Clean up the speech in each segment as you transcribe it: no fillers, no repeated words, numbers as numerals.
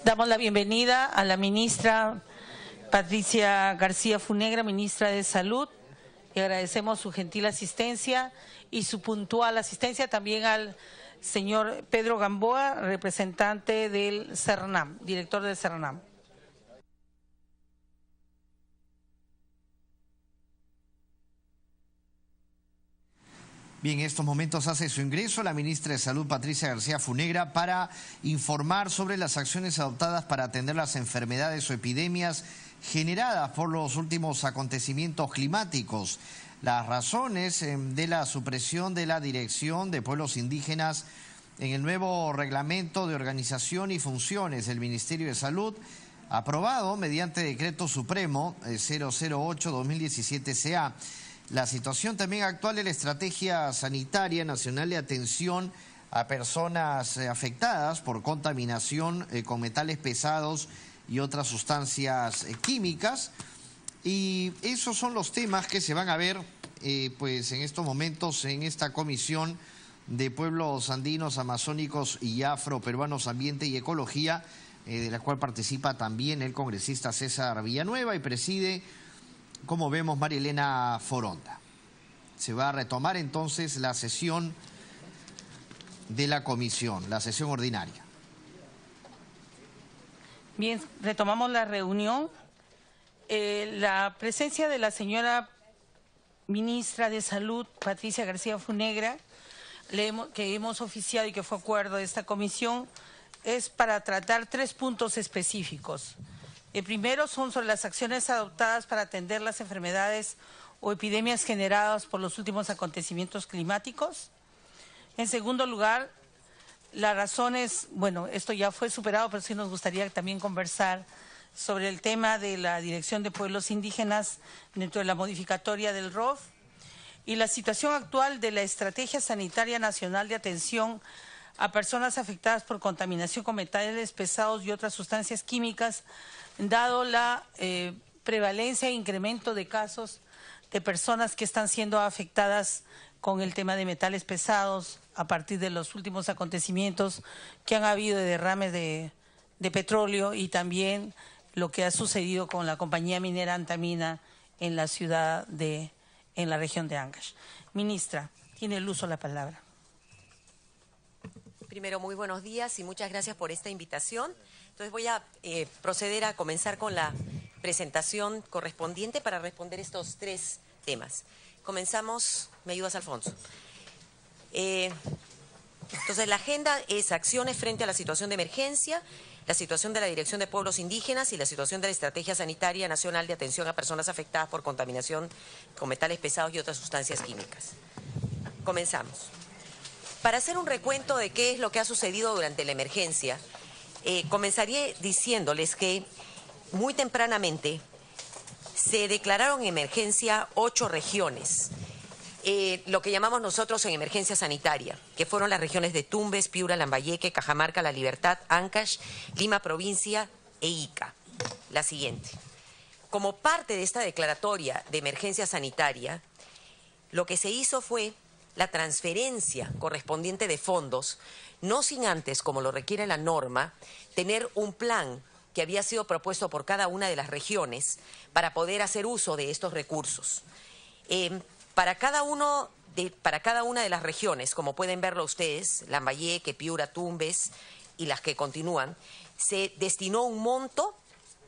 Damos la bienvenida a la ministra Patricia García Funegra, ministra de Salud, y agradecemos su gentil asistencia y su puntual asistencia también al señor Pedro Gamboa, representante del CERNAM, director del CERNAM. Bien, en estos momentos hace su ingreso la ministra de Salud, Patricia García Funegra, para informar sobre las acciones adoptadas para atender las enfermedades o epidemias generadas por los últimos acontecimientos climáticos. Las razones de la supresión de la Dirección de Pueblos Indígenas en el nuevo reglamento de organización y funciones del Ministerio de Salud, aprobado mediante Decreto Supremo 008-2017-CA. La situación también actual de la Estrategia Sanitaria Nacional de Atención a Personas afectadas por contaminación con metales pesados y otras sustancias químicas. Y esos son los temas que se van a ver pues en estos momentos en esta comisión de pueblos andinos, amazónicos y afroperuanos, ambiente y ecología, de la cual participa también el congresista César Villanueva y preside, como vemos, María Elena Foronda. Se va a retomar entonces la sesión de la comisión, la sesión ordinaria. Bien, retomamos la reunión. La presencia de la señora ministra de Salud, Patricia García Funegra, que hemos oficiado y que fue acuerdo de esta comisión, es para tratar 3 puntos específicos. El primero son sobre las acciones adoptadas para atender las enfermedades o epidemias generadas por los últimos acontecimientos climáticos. En segundo lugar, las razones, bueno, esto ya fue superado, pero sí nos gustaría también conversar sobre el tema de la Dirección de Pueblos Indígenas dentro de la modificatoria del ROF y la situación actual de la Estrategia Sanitaria Nacional de Atención a Personas Afectadas por Contaminación con metales pesados y otras sustancias químicas, dado la prevalencia e incremento de casos de personas que están siendo afectadas con el tema de metales pesados a partir de los últimos acontecimientos que han habido de derrames de petróleo y también lo que ha sucedido con la compañía minera Antamina en la ciudad en la región de Ancash. Ministra, tiene el uso de la palabra. Primero, muy buenos días y muchas gracias por esta invitación. Entonces voy a proceder a comenzar con la presentación correspondiente para responder estos 3 temas. Comenzamos, ¿me ayudas, Alfonso? Entonces la agenda es acciones frente a la situación de emergencia, la situación de la Dirección de Pueblos Indígenas y la situación de la Estrategia Sanitaria Nacional de Atención a Personas Afectadas por Contaminación con metales pesados y otras sustancias químicas. Comenzamos. Para hacer un recuento de qué es lo que ha sucedido durante la emergencia, comenzaría diciéndoles que muy tempranamente se declararon en emergencia 8 regiones, lo que llamamos nosotros en emergencia sanitaria, que fueron las regiones de Tumbes, Piura, Lambayeque, Cajamarca, La Libertad, Ancash, Lima Provincia e Ica. La siguiente. Como parte de esta declaratoria de emergencia sanitaria, lo que se hizo fue la transferencia correspondiente de fondos, no sin antes, como lo requiere la norma, tener un plan que había sido propuesto por cada una de las regiones para poder hacer uso de estos recursos. Para cada una de las regiones, como pueden verlo ustedes, Lambayeque, Piura, Tumbes y las que continúan, se destinó un monto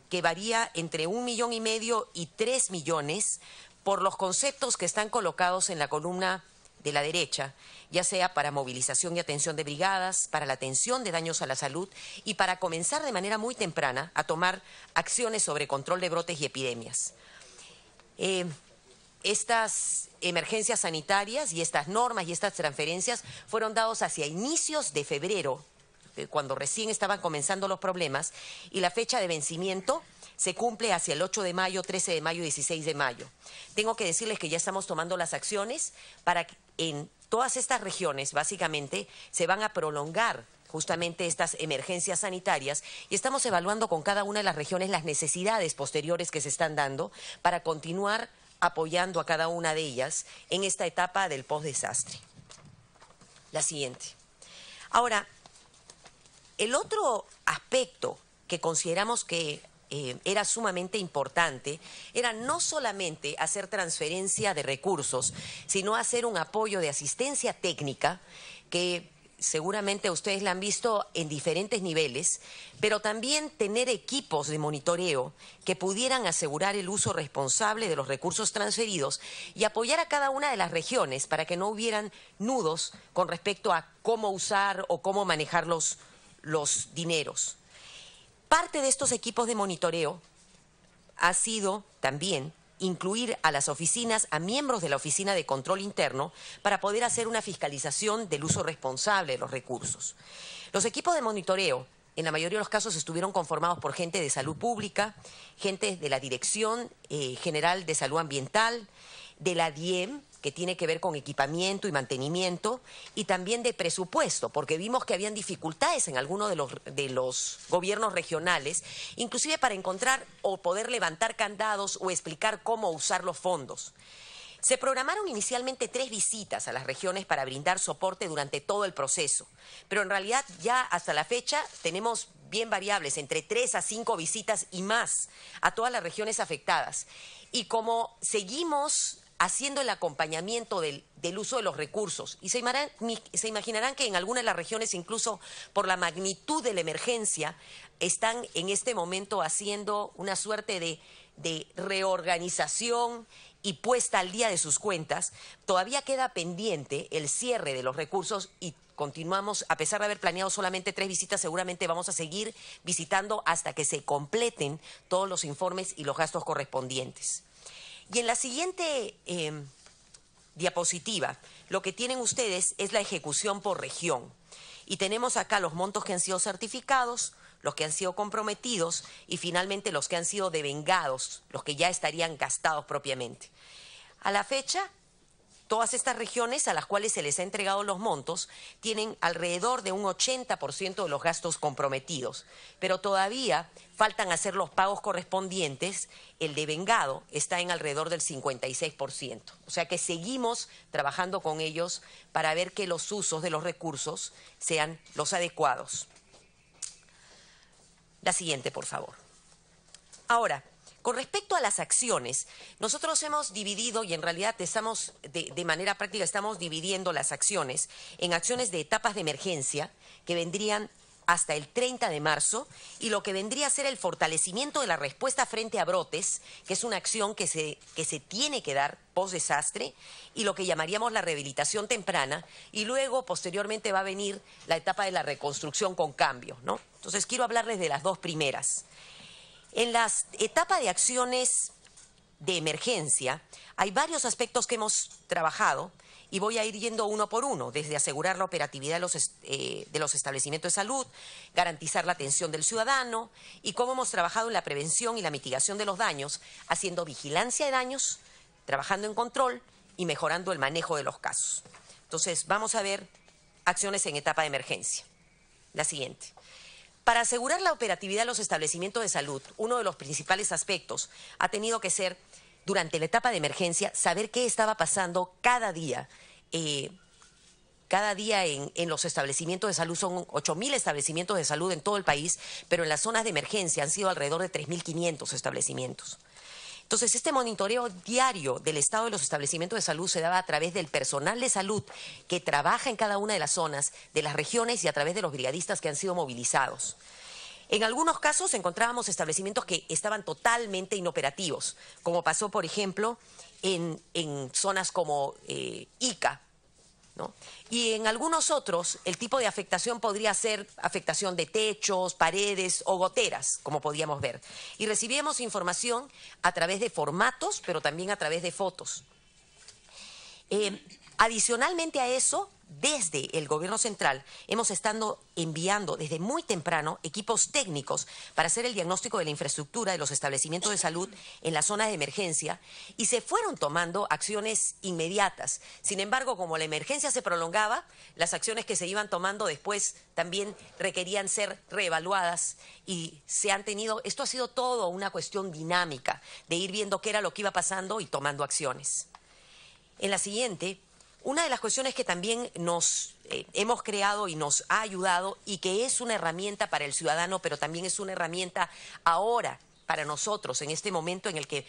que varía entre 1,5 millones y 3 millones por los conceptos que están colocados en la columna de la derecha, ya sea para movilización y atención de brigadas, para la atención de daños a la salud y para comenzar de manera muy temprana a tomar acciones sobre control de brotes y epidemias. Estas emergencias sanitarias y estas normas y estas transferencias fueron dados hacia inicios de febrero, cuando recién estaban comenzando los problemas, y la fecha de vencimiento se cumple hacia el 8 de mayo, 13 de mayo y 16 de mayo. Tengo que decirles que ya estamos tomando las acciones para que en todas estas regiones, básicamente, se van a prolongar justamente estas emergencias sanitarias y estamos evaluando con cada una de las regiones las necesidades posteriores que se están dando para continuar apoyando a cada una de ellas en esta etapa del post-desastre. La siguiente. Ahora, el otro aspecto que consideramos que era sumamente importante, era no solamente hacer transferencia de recursos, sino hacer un apoyo de asistencia técnica que seguramente ustedes la han visto en diferentes niveles, pero también tener equipos de monitoreo que pudieran asegurar el uso responsable de los recursos transferidos y apoyar a cada una de las regiones para que no hubieran nudos con respecto a cómo usar o cómo manejar los dineros. Parte de estos equipos de monitoreo ha sido también incluir a las oficinas, a miembros de la Oficina de Control Interno, para poder hacer una fiscalización del uso responsable de los recursos. Los equipos de monitoreo, en la mayoría de los casos, estuvieron conformados por gente de salud pública, gente de la Dirección General de Salud Ambiental, de la DIEM, que tiene que ver con equipamiento y mantenimiento, y también de presupuesto, porque vimos que habían dificultades en algunos de los gobiernos regionales, inclusive para encontrar o poder levantar candados o explicar cómo usar los fondos. Se programaron inicialmente 3 visitas a las regiones para brindar soporte durante todo el proceso, pero en realidad ya hasta la fecha tenemos bien variables, entre 3 a 5 visitas y más a todas las regiones afectadas. Y como seguimos haciendo el acompañamiento del uso de los recursos. Y se imaginarán que en algunas de las regiones, incluso por la magnitud de la emergencia, están en este momento haciendo una suerte de reorganización y puesta al día de sus cuentas. Todavía queda pendiente el cierre de los recursos y continuamos, a pesar de haber planeado solamente 3 visitas, seguramente vamos a seguir visitando hasta que se completen todos los informes y los gastos correspondientes. Y en la siguiente diapositiva, lo que tienen ustedes es la ejecución por región. Y tenemos acá los montos que han sido certificados, los que han sido comprometidos y finalmente los que han sido devengados, los que ya estarían gastados propiamente. A la fecha, todas estas regiones a las cuales se les ha entregado los montos tienen alrededor de un 80% de los gastos comprometidos, pero todavía faltan hacer los pagos correspondientes. El devengado está en alrededor del 56%. O sea que seguimos trabajando con ellos para ver que los usos de los recursos sean los adecuados. La siguiente, por favor. Ahora, con respecto a las acciones, nosotros hemos dividido, y en realidad estamos de manera práctica estamos dividiendo las acciones en acciones de etapas de emergencia que vendrían hasta el 30 de marzo y lo que vendría a ser el fortalecimiento de la respuesta frente a brotes, que es una acción que se tiene que dar post-desastre, y lo que llamaríamos la rehabilitación temprana, y luego posteriormente va a venir la etapa de la reconstrucción con cambio, ¿no? Entonces quiero hablarles de las 2 primeras. En la etapa de acciones de emergencia hay varios aspectos que hemos trabajado y voy a ir yendo uno por uno, desde asegurar la operatividad de los establecimientos de salud, garantizar la atención del ciudadano y cómo hemos trabajado en la prevención y la mitigación de los daños, haciendo vigilancia de daños, trabajando en control y mejorando el manejo de los casos. Entonces, vamos a ver acciones en etapa de emergencia. La siguiente. Para asegurar la operatividad de los establecimientos de salud, uno de los principales aspectos ha tenido que ser, durante la etapa de emergencia, saber qué estaba pasando cada día. Cada día en los establecimientos de salud, son 8.000 establecimientos de salud en todo el país, pero en las zonas de emergencia han sido alrededor de 3.500 establecimientos. Entonces, este monitoreo diario del estado de los establecimientos de salud se daba a través del personal de salud que trabaja en cada una de las zonas, de las regiones y a través de los brigadistas que han sido movilizados. En algunos casos encontrábamos establecimientos que estaban totalmente inoperativos, como pasó, por ejemplo, en zonas como Ica, ¿no? Y en algunos otros, el tipo de afectación podría ser afectación de techos, paredes o goteras, como podíamos ver. Y recibíamos información a través de formatos, pero también a través de fotos. Adicionalmente a eso, desde el gobierno central hemos estado enviando desde muy temprano equipos técnicos para hacer el diagnóstico de la infraestructura de los establecimientos de salud en las zonas de emergencia y se fueron tomando acciones inmediatas. Sin embargo, como la emergencia se prolongaba, las acciones que se iban tomando después también requerían ser reevaluadas y esto ha sido todo una cuestión dinámica de ir viendo qué era lo que iba pasando y tomando acciones. En la siguiente, Una de las cuestiones que también hemos creado y nos ha ayudado y que es una herramienta para el ciudadano, pero también es una herramienta ahora para nosotros en este momento en el que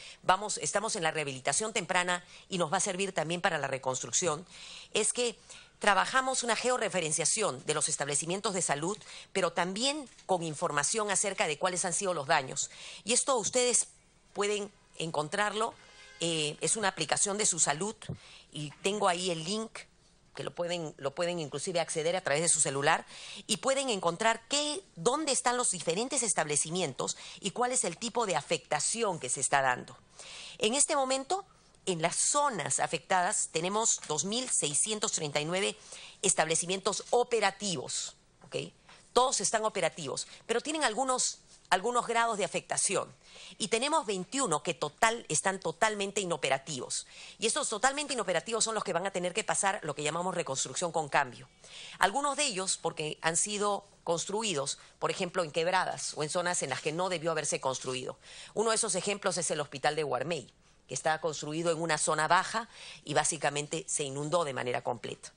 estamos en la rehabilitación temprana y nos va a servir también para la reconstrucción, es que trabajamos una georreferenciación de los establecimientos de salud, pero también con información acerca de cuáles han sido los daños. Y esto ustedes pueden encontrarlo, es una aplicación de Su Salud y tengo ahí el link que lo pueden inclusive acceder a través de su celular y pueden encontrar dónde están los diferentes establecimientos y cuál es el tipo de afectación que se está dando. En este momento, en las zonas afectadas tenemos 2.639 establecimientos operativos, ¿ok? Todos están operativos, pero tienen algunos grados de afectación. Y tenemos 21 que están totalmente inoperativos. Y estos totalmente inoperativos son los que van a tener que pasar lo que llamamos reconstrucción con cambio. Algunos de ellos porque han sido construidos, por ejemplo, en quebradas o en zonas en las que no debió haberse construido. Uno de esos ejemplos es el Hospital de Guarmey, que está construido en una zona baja y básicamente se inundó de manera completa.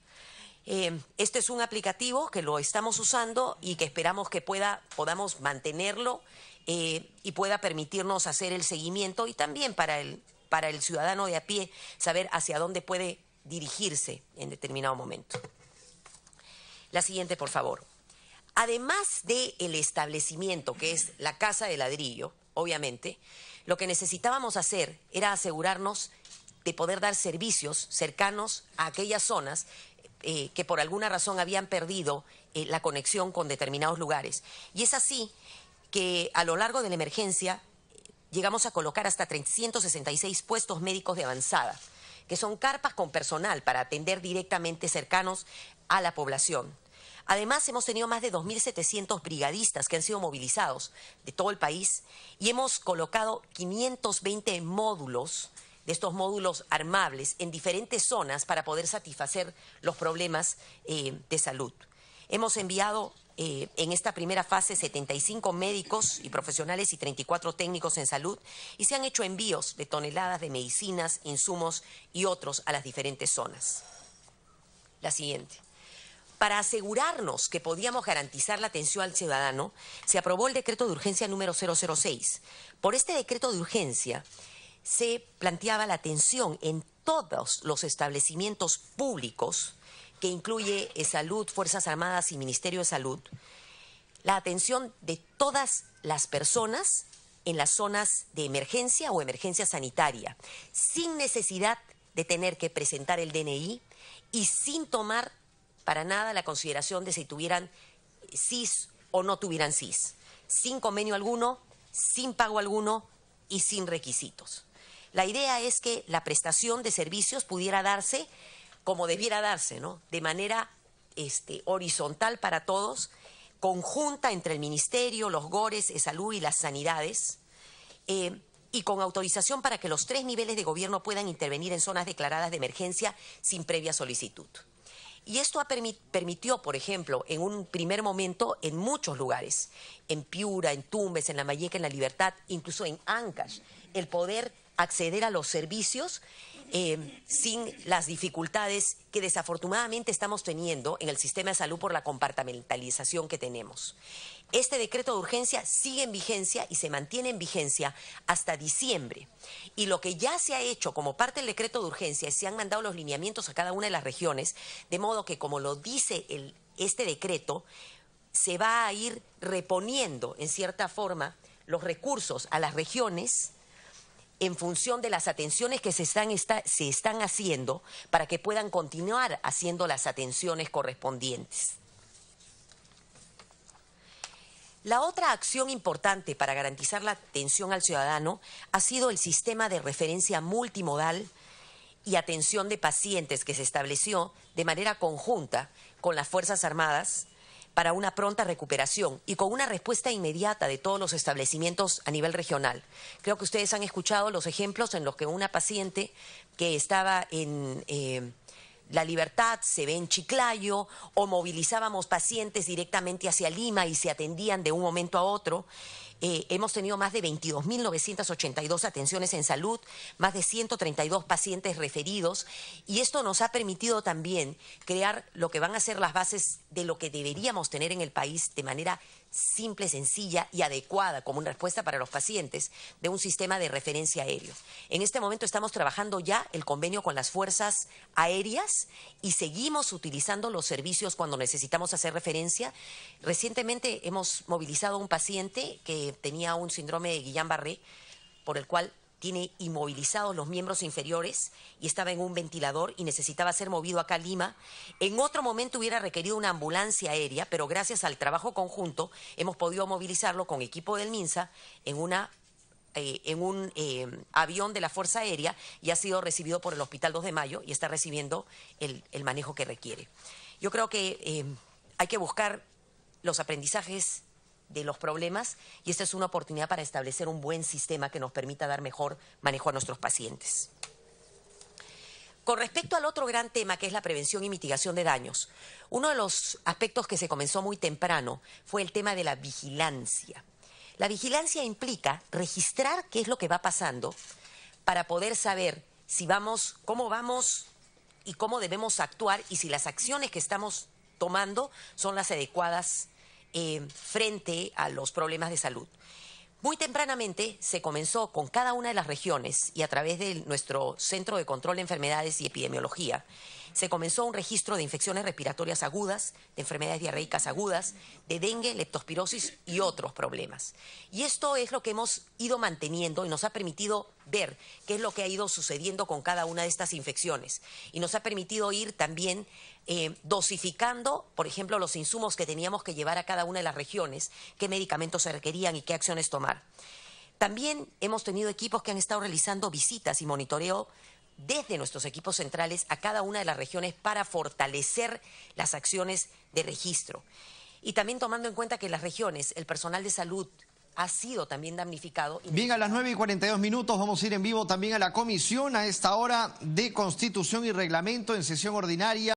Este es un aplicativo que lo estamos usando y que esperamos que podamos mantenerlo y pueda permitirnos hacer el seguimiento y también para el ciudadano de a pie saber hacia dónde puede dirigirse en determinado momento. La siguiente, por favor. Además del establecimiento, que es la casa de ladrillo, obviamente, lo que necesitábamos hacer era asegurarnos de poder dar servicios cercanos a aquellas zonas que por alguna razón habían perdido la conexión con determinados lugares. Y es así que a lo largo de la emergencia llegamos a colocar hasta 366 puestos médicos de avanzada, que son carpas con personal para atender directamente cercanos a la población. Además, hemos tenido más de 2.700 brigadistas que han sido movilizados de todo el país y hemos colocado 520 módulos de estos módulos armables en diferentes zonas para poder satisfacer los problemas de salud. Hemos enviado en esta primera fase 75 médicos y profesionales y 34 técnicos en salud y se han hecho envíos de toneladas de medicinas, insumos y otros a las diferentes zonas. La siguiente. Para asegurarnos que podíamos garantizar la atención al ciudadano, se aprobó el decreto de urgencia número 006. Por este decreto de urgencia se planteaba la atención en todos los establecimientos públicos, que incluye Salud, Fuerzas Armadas y Ministerio de Salud, la atención de todas las personas en las zonas de emergencia o emergencia sanitaria, sin necesidad de tener que presentar el DNI y sin tomar para nada la consideración de si tuvieran SIS o no tuvieran SIS, sin convenio alguno, sin pago alguno y sin requisitos. La idea es que la prestación de servicios pudiera darse como debiera darse, ¿no? De manera horizontal para todos, conjunta entre el Ministerio, los GORES, Salud y las sanidades, y con autorización para que los 3 niveles de gobierno puedan intervenir en zonas declaradas de emergencia sin previa solicitud. Y esto permitió, por ejemplo, en un primer momento, en muchos lugares, en Piura, en Tumbes, en La Malleca, en La Libertad, incluso en Ancash, el poder acceder a los servicios sin las dificultades que desafortunadamente estamos teniendo en el sistema de salud por la compartimentalización que tenemos. Este decreto de urgencia sigue en vigencia y se mantiene en vigencia hasta diciembre. Y lo que ya se ha hecho como parte del decreto de urgencia es que se han mandado los lineamientos a cada una de las regiones, de modo que, como lo dice este decreto, se va a ir reponiendo, en cierta forma, los recursos a las regiones en función de las atenciones que se están haciendo para que puedan continuar haciendo las atenciones correspondientes. La otra acción importante para garantizar la atención al ciudadano ha sido el sistema de referencia multimodal y atención de pacientes que se estableció de manera conjunta con las Fuerzas Armadas para una pronta recuperación y con una respuesta inmediata de todos los establecimientos a nivel regional. Creo que ustedes han escuchado los ejemplos en los que una paciente que estaba en La Libertad, se ve en Chiclayo, o movilizábamos pacientes directamente hacia Lima y se atendían de un momento a otro. Hemos tenido más de 22.982 atenciones en salud, más de 132 pacientes referidos, y esto nos ha permitido también crear lo que van a ser las bases de lo que deberíamos tener en el país de manera simple, sencilla y adecuada como una respuesta para los pacientes de un sistema de referencia aéreo. En este momento estamos trabajando ya el convenio con las fuerzas aéreas y seguimos utilizando los servicios cuando necesitamos hacer referencia. Recientemente hemos movilizado a un paciente que tenía un síndrome de Guillain-Barré, por el cual tiene inmovilizados los miembros inferiores y estaba en un ventilador y necesitaba ser movido acá a Lima. En otro momento hubiera requerido una ambulancia aérea, pero gracias al trabajo conjunto hemos podido movilizarlo con equipo del MINSA en un avión de la Fuerza Aérea y ha sido recibido por el Hospital 2 de Mayo y está recibiendo el manejo que requiere. Yo creo que hay que buscar los aprendizajes de los problemas y esta es una oportunidad para establecer un buen sistema que nos permita dar mejor manejo a nuestros pacientes. Con respecto al otro gran tema, que es la prevención y mitigación de daños, uno de los aspectos que se comenzó muy temprano fue el tema de la vigilancia. La vigilancia implica registrar qué es lo que va pasando para poder saber si vamos, cómo vamos y cómo debemos actuar y si las acciones que estamos tomando son las adecuadas frente a los problemas de salud. Muy tempranamente se comenzó con cada una de las regiones y a través de nuestro Centro de Control de Enfermedades y Epidemiología, se comenzó un registro de infecciones respiratorias agudas, de enfermedades diarreicas agudas, de dengue, leptospirosis y otros problemas. Y esto es lo que hemos ido manteniendo y nos ha permitido ver qué es lo que ha ido sucediendo con cada una de estas infecciones. Y nos ha permitido ir también dosificando, por ejemplo, los insumos que teníamos que llevar a cada una de las regiones, qué medicamentos se requerían y qué acciones tomar. También hemos tenido equipos que han estado realizando visitas y monitoreo desde nuestros equipos centrales a cada una de las regiones para fortalecer las acciones de registro. Y también tomando en cuenta que en las regiones el personal de salud ha sido también damnificado. Bien, a las 9:42 vamos a ir en vivo también a la comisión a esta hora de Constitución y Reglamento en sesión ordinaria.